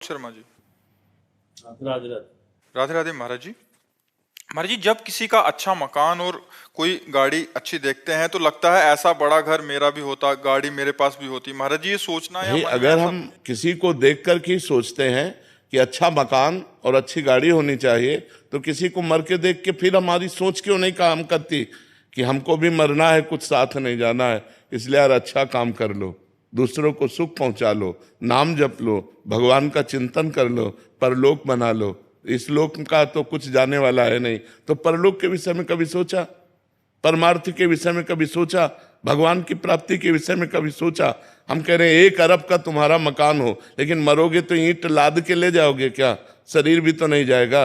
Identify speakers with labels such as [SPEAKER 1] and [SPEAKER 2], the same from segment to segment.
[SPEAKER 1] शर्मा जी।
[SPEAKER 2] राधे राधे।
[SPEAKER 1] राधे राधे महाराज जी। महाराज जी, जब किसी का अच्छा मकान और कोई गाड़ी अच्छी देखते हैं तो लगता है ऐसा बड़ा घर मेरा भी होता, गाड़ी मेरे पास भी होती। महाराज जी, ये सोचना या
[SPEAKER 3] भाई
[SPEAKER 1] मन में
[SPEAKER 3] अगर
[SPEAKER 1] ऐसा
[SPEAKER 3] हम किसी को देख कर के सोचते हैं कि अच्छा मकान और अच्छी गाड़ी होनी चाहिए, तो किसी को मर के देख के फिर हमारी सोच क्यों नहीं काम करती कि हमको भी मरना है, कुछ साथ नहीं जाना है, इसलिए यार अच्छा काम कर लो, दूसरों को सुख पहुंचा लो, नाम जप लो, भगवान का चिंतन कर लो, परलोक बना लो। इस लोक का तो कुछ जाने वाला है नहीं, तो परलोक के विषय में कभी सोचा? परमार्थ के विषय में कभी सोचा? भगवान की प्राप्ति के विषय में कभी सोचा? हम कह रहे हैं 1 अरब का तुम्हारा मकान हो, लेकिन मरोगे तो ईंट लाद के ले जाओगे क्या? शरीर भी तो नहीं जाएगा।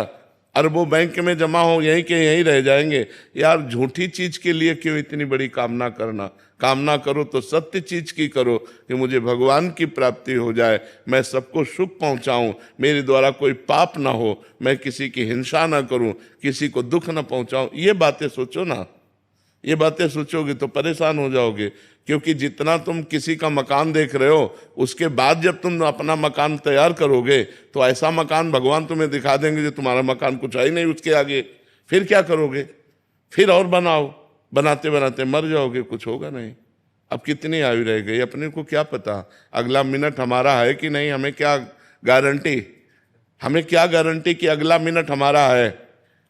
[SPEAKER 3] अरबों बैंक में जमा हो, यहीं के यहीं रह जाएंगे। यार झूठी चीज के लिए क्यों इतनी बड़ी कामना करना? कामना करो तो सत्य चीज की करो कि मुझे भगवान की प्राप्ति हो जाए, मैं सबको सुख पहुंचाऊं, मेरे द्वारा कोई पाप ना हो, मैं किसी की हिंसा ना करूं, किसी को दुख ना पहुंचाऊं। ये बातें सोचो ना। ये बातें सोचोगे तो परेशान हो जाओगे, क्योंकि जितना तुम किसी का मकान देख रहे हो, उसके बाद जब तुम अपना मकान तैयार करोगे तो ऐसा मकान भगवान तुम्हें दिखा देंगे जो तुम्हारा मकान कुछ है ही नहीं उसके आगे। फिर क्या करोगे? फिर और बनाओ, बनाते बनाते मर जाओगे, कुछ होगा नहीं। अब कितनी आयु रह गई, अपने को क्या पता अगला मिनट हमारा है कि नहीं? हमें क्या गारंटी? हमें क्या गारंटी कि अगला मिनट हमारा है?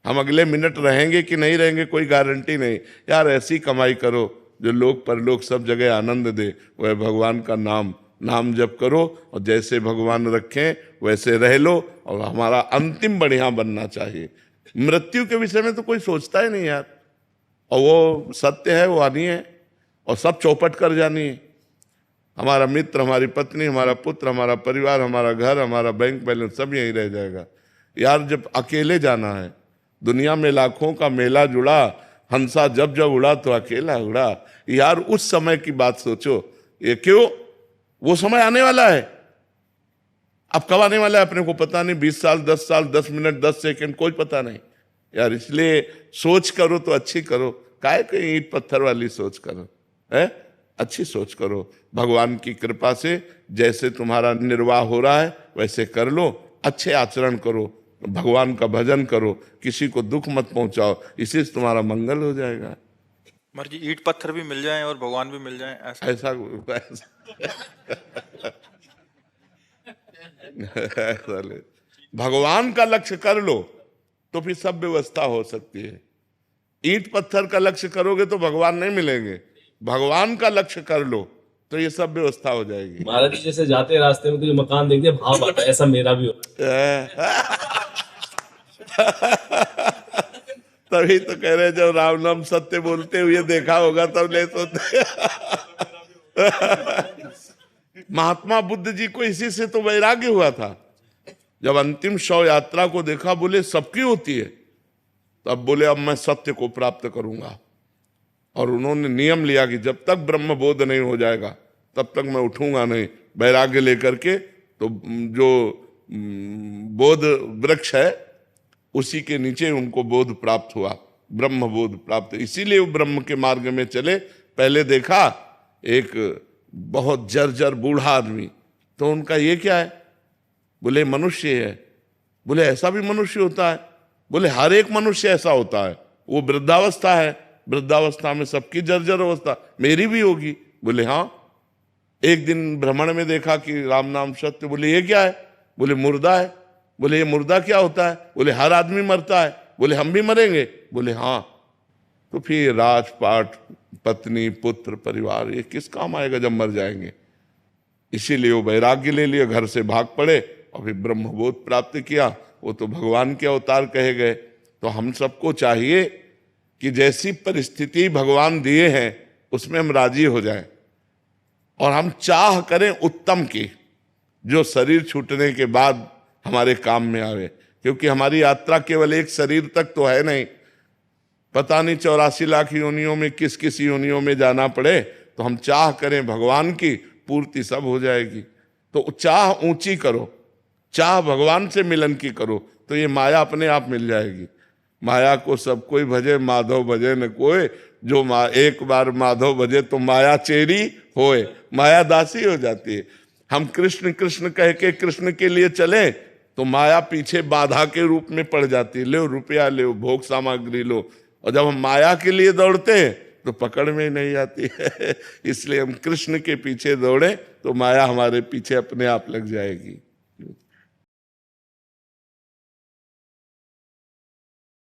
[SPEAKER 3] हम अगले मिनट रहेंगे कि नहीं रहेंगे, कोई गारंटी नहीं। यार ऐसी कमाई करो जो लोक परलोक सब जगह आनंद दे, वह भगवान का नाम जप करो, और जैसे भगवान रखें वैसे रह लो, और हमारा अंतिम बढ़िया बनना चाहिए। मृत्यु के विषय में तो कोई सोचता ही नहीं यार, और वो सत्य है, वो आनी है, और सब चौपट कर जानी है। हमारा मित्र, हमारी पत्नी, हमारा पुत्र, हमारा परिवार, हमारा घर, हमारा बैंक बैलेंस सब यहीं रह जाएगा। यार जब अकेले जाना है, दुनिया में लाखों का मेला जुड़ा, हंसा जब जब उड़ा तो अकेला उड़ा। यार उस समय की बात सोचो। ये क्यों? वो समय आने वाला है। अब कब आने वाला है अपने को पता नहीं। 20 साल, 10 साल, 10 मिनट, 10 सेकंड, कोई पता नहीं यार। इसलिए सोच करो तो अच्छी करो, काहे कोई ईंट पत्थर वाली सोच करो, है? अच्छी सोच करो। भगवान की कृपा से जैसे तुम्हारा निर्वाह हो रहा है वैसे कर लो, अच्छे आचरण करो, भगवान का भजन करो, किसी को दुख मत पहुंचाओ, इसी से तुम्हारा मंगल हो जाएगा।
[SPEAKER 1] महाराज जी, ईंट पत्थर भी मिल जाएं और भगवान भी मिल जाएं, ऐसा
[SPEAKER 3] ऐसा ऐसा ले। भगवान का लक्ष्य कर लो तो फिर सब व्यवस्था हो सकती है। ईंट पत्थर का लक्ष्य करोगे तो भगवान नहीं मिलेंगे। भगवान का लक्ष्य कर लो तो ये सब व्यवस्था हो जाएगी।
[SPEAKER 2] महाराज जी जैसे जाते रास्ते में तो जो मकान देखते भाव आता है, ऐसा मेरा भी होता
[SPEAKER 3] तभी तो कह रहे, जब राम नाम सत्य बोलते हुए देखा होगा तब ले सोते। महात्मा बुद्ध जी को इसी से तो वैराग्य हुआ था। जब अंतिम शव यात्रा को देखा, बोले सबकी होती है, तब बोले अब मैं सत्य को प्राप्त करूंगा। और उन्होंने नियम लिया कि जब तक ब्रह्म बोध नहीं हो जाएगा तब तक मैं उठूंगा नहीं। वैराग्य लेकर के तो जो बोध वृक्ष है उसी के नीचे उनको बोध प्राप्त हुआ, ब्रह्म बोध प्राप्त। इसीलिए वो ब्रह्म के मार्ग में चले। पहले देखा एक बहुत जर्जर बूढ़ा आदमी, तो उनका ये क्या है? बोले मनुष्य है। बोले ऐसा भी मनुष्य होता है? बोले हर एक मनुष्य ऐसा होता है। वो वृद्धावस्था है, वृद्धावस्था में सबकी जर्जर अवस्था, मेरी भी होगी। बोले हाँ। एक दिन भ्रमण में देखा कि राम नाम सत्य। बोले ये क्या है? बोले मुर्दा है। बोले ये मुर्दा क्या होता है? बोले हर आदमी मरता है। बोले हम भी मरेंगे? बोले हाँ। तो फिर राजपाट, पत्नी, पुत्र, परिवार, ये किस काम आएगा जब मर जाएंगे? इसीलिए वो वैराग्य ले लिए, घर से भाग पड़े और फिर ब्रह्मबोध प्राप्त किया। वो तो भगवान के अवतार कहे गए। तो हम सबको चाहिए कि जैसी परिस्थिति भगवान दिए हैं उसमें हम राजी हो जाएं, और हम चाह करें उत्तम की, जो शरीर छूटने के बाद हमारे काम में आवे। क्योंकि हमारी यात्रा केवल एक शरीर तक तो है नहीं, पता नहीं 84 लाख योनियों में किस किस योनियों में जाना पड़े। तो हम चाह करें भगवान की, पूर्ति सब हो जाएगी। तो चाह ऊंची करो, चाह भगवान से मिलन की करो, तो ये माया अपने आप मिल जाएगी। माया को सब कोई भजे, माधव भजे न कोई। जो एक बार माधव भजे तो माया चेरी होए, माया दासी हो जाती है। हम कृष्ण कृष्ण कह के कृष्ण के लिए चले तो माया पीछे बाधा के रूप में पड़ जाती है, लो रुपया लो, भोग सामग्री लो। और जब हम माया के लिए दौड़ते हैं तो पकड़ में नहीं आती है। इसलिए हम कृष्ण के पीछे दौड़े तो माया हमारे पीछे अपने आप लग जाएगी।